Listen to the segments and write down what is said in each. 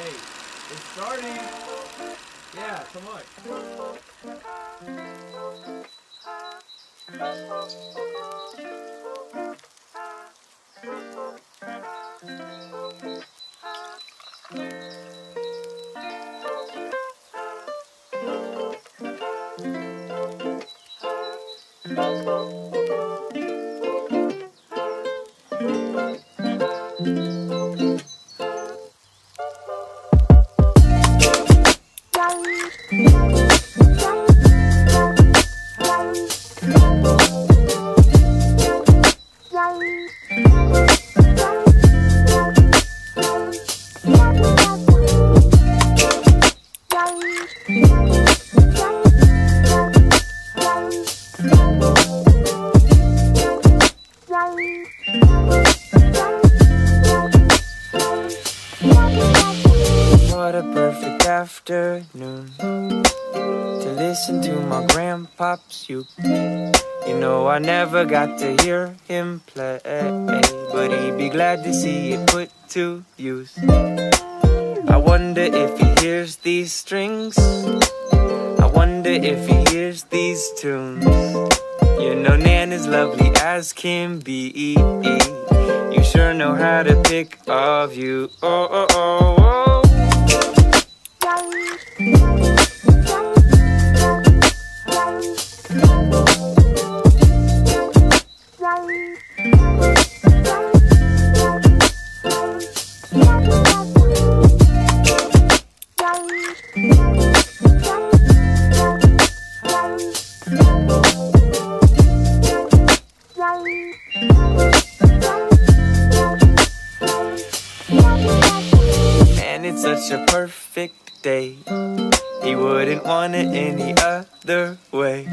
Hey, it's starting. Yeah, come on. What a perfect afternoon to listen to my grandpop's uke. You know I never got to hear him play, but he'd be glad to see it put to use. I wonder if he hears these strings. I wonder if he hears these tunes. You know Nan is lovely as can be. You sure know how to pick a view. Oh, oh, oh, oh. Man, it's such a perfect day. He wouldn't want it any other way.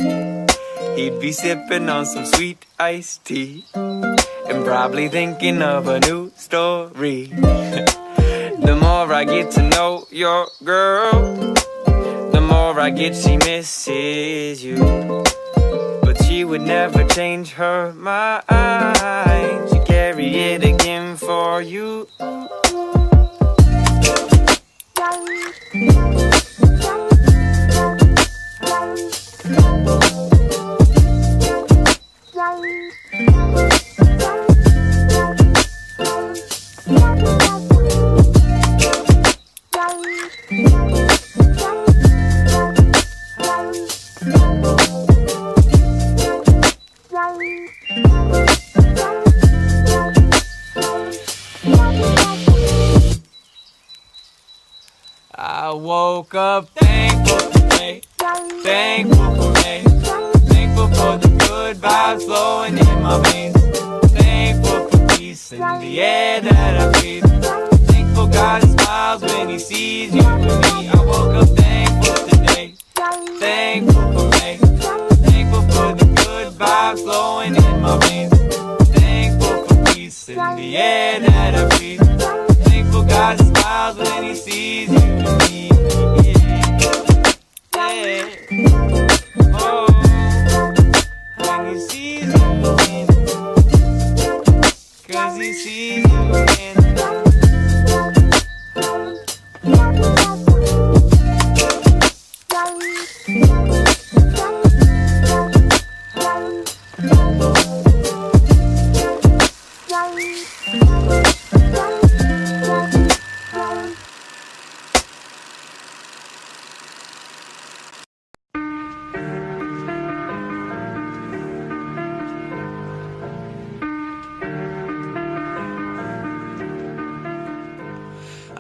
He'd be sipping on some sweet iced tea and probably thinking of a new story. The more I get to know your girl, the more I get she misses you. But she would never change her mind. She'd carry it again for you. I woke up thankful today, thankful for me, thankful for the good vibes flowing in my veins, thankful for peace in the air that I breathe, thankful God smiles when he sees you and me. I woke up thankful today, thankful for me, thankful for the good vibes flowing in my veins, thankful for peace in the air that I breathe, thankful God smiles when he sees you and me. Oh, when he sees you again, 'cause he sees you again.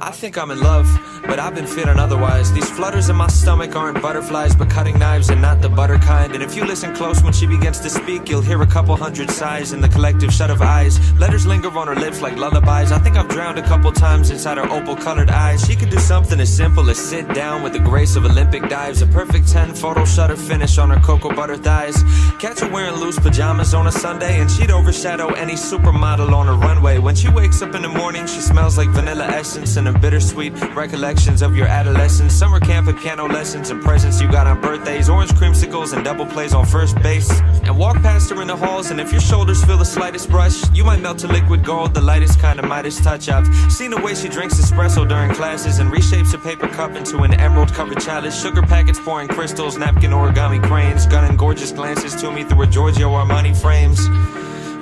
I think I'm in love, but I've been feeling otherwise. These flutters in my stomach aren't butterflies, but cutting knives and not the butter kind. And if you listen close when she begins to speak, you'll hear a couple hundred sighs in the collective shut of eyes. Letters linger on her lips like lullabies. I think I've drowned a couple times inside her opal-colored eyes. She could do something as simple as sit down with the grace of Olympic dives. A perfect 10-photo shutter finish on her cocoa butter thighs. Catch her wearing loose pajamas on a Sunday, and she'd overshadow any supermodel on a runway. When she wakes up in the morning, she smells like vanilla essence and a bittersweet recollection recollections of your adolescence, summer camp and piano lessons and presents you got on birthdays, orange creamsicles and double plays on first base. And walk past her in the halls, and if your shoulders feel the slightest brush, you might melt to liquid gold, the lightest kind of Midas touch. I've seen the way she drinks espresso during classes and reshapes a paper cup into an emerald-covered chalice, sugar packets pouring crystals, napkin origami cranes, gunning gorgeous glances to me through her Giorgio Armani frames.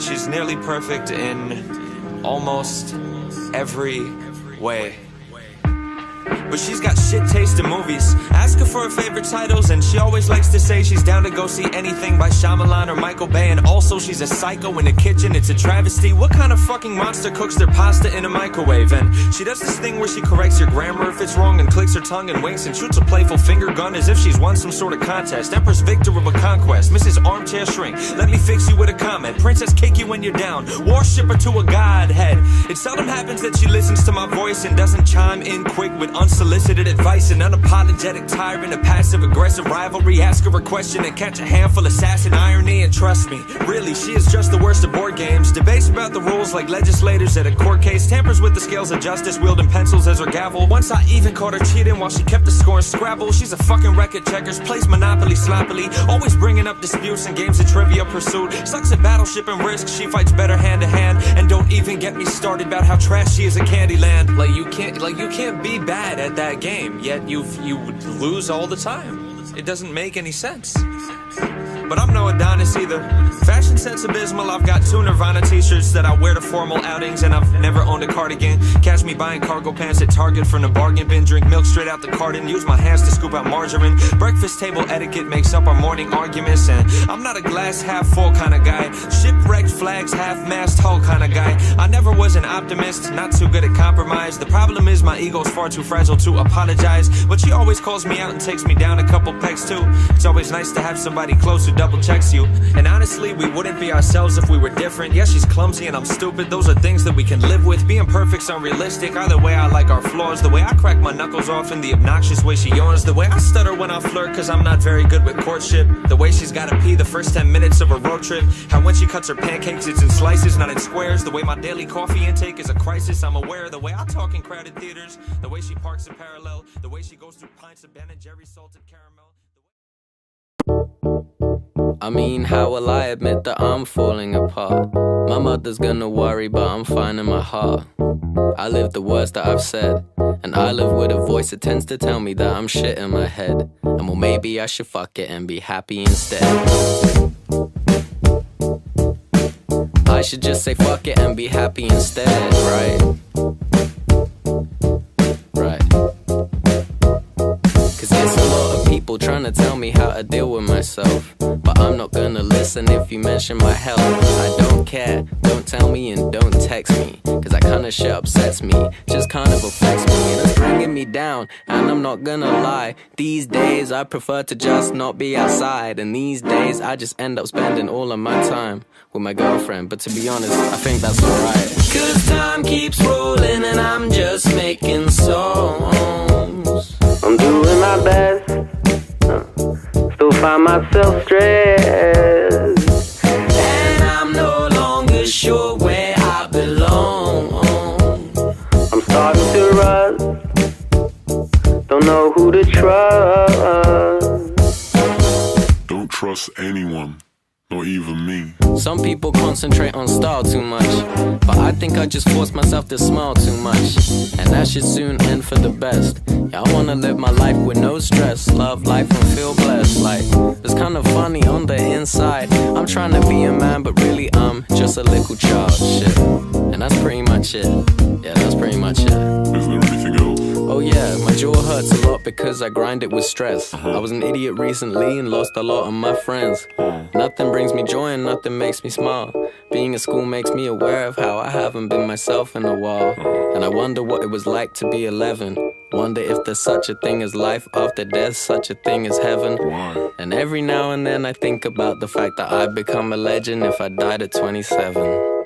She's nearly perfect in almost every way. But she's got shit taste in movies. Ask her for her favorite titles, and she always likes to say she's down to go see anything by Shyamalan or Michael Bay. And also she's a psycho in the kitchen, it's a travesty. What kind of fucking monster cooks their pasta in a microwave? And she does this thing where she corrects your grammar if it's wrong, and clicks her tongue and winks and shoots a playful finger gun as if she's won some sort of contest. Empress victor of a conquest, Mrs. Armchair Shrink, let me fix you with a comment. Princess kick you when you're down, worship her to a godhead. It seldom happens that she listens to my voice and doesn't chime in quick with unsolicited advice. An unapologetic tyrant, a passive-aggressive rivalry. Ask her a question and catch a handful of assassin irony. And trust me, really, she is just the worst of board games. Debates about the rules like legislators at a court case. Tampers with the scales of justice, wielding pencils as her gavel. Once I even caught her cheating while she kept the score in Scrabble. She's a fucking wreck at checkers, plays Monopoly sloppily, always bringing up disputes and games of Trivia Pursuit. Sucks at Battleship and Risk, she fights better hand to hand. And don't even get me started about how trash she is at Candyland. Like you can't be bad at that game, yet you lose all the time. It doesn't make any sense. But I'm no Adonis either. Fashion sense abysmal. I've got 2 Nirvana t-shirts that I wear to formal outings, and I've never owned a cardigan. Catch me buying cargo pants at Target from the bargain bin. Drink milk straight out the carton, use my hands to scoop out margarine. Breakfast table etiquette makes up our morning arguments, and I'm not a glass half full kind of guy. Shipwrecked flags half-mast hull kind of guy. I never was an optimist, not too good at compromise. The problem is my ego's far too fragile to apologize, but she always calls me out and takes me down a couple pegs too. It's always nice to have somebody close who double checks you. And honestly, we wouldn't be ourselves if we were different. Yeah, she's clumsy and I'm stupid, those are things that we can live with. Being perfect's unrealistic, either way I like our flaws. The way I crack my knuckles off and the obnoxious way she yawns. The way I stutter when I flirt cause I'm not very good with courtship. The way she's gotta pee the first 10 minutes of a road trip. How when she cuts her pancakes it's in slices, not in squares. The way my daily coffee intake is a crisis, I'm aware. The way I talk in crowded theaters. The way she parks in parallel. The way she goes through pints of Ben and Jerry's salted caramel. I mean, how will I admit that I'm falling apart? My mother's gonna worry, but I'm fine in my heart. I live the words that I've said, and I live with a voice that tends to tell me that I'm shit in my head. And well, maybe I should fuck it and be happy instead. I should just say fuck it and be happy instead, right? Right. Cause it's a lot of people trying to tell me how to deal with myself, but I'm not gonna listen if you mention my health. I don't care, don't tell me and don't text me, cause that kinda shit upsets me, just kind of affects me, and it's bringing me down. And I'm not gonna lie, these days I prefer to just not be outside. And these days I just end up spending all of my time with my girlfriend, but to be honest, I think that's alright. Cause time keeps rolling and I'm just making songs. I'm doing my best, still find myself stressed, and I'm no longer sure where I belong. I'm starting to rust, don't know who to trust. Don't trust anyone, not even me. Some people concentrate on style too much, but I think I just forced myself to smile too much, and that should soon end for the best. Yeah, I wanna live my life with no stress, love life and feel blessed. Like, it's kind of funny on the inside, I'm trying to be a man, but really I'm just a little child. Shit, and that's pretty much it. Yeah, that's pretty much it. Is there anything else? Oh yeah, my jaw hurts a lot because I grind it with stress. I was an idiot recently and lost a lot of my friends. Nothing brings me joy and nothing makes me smile. Being at school makes me aware of how I haven't been myself in a while. And I wonder what it was like to be 11. Wonder if there's such a thing as life after death, such a thing as heaven. Why? And every now and then I think about the fact that I'd become a legend if I died at 27.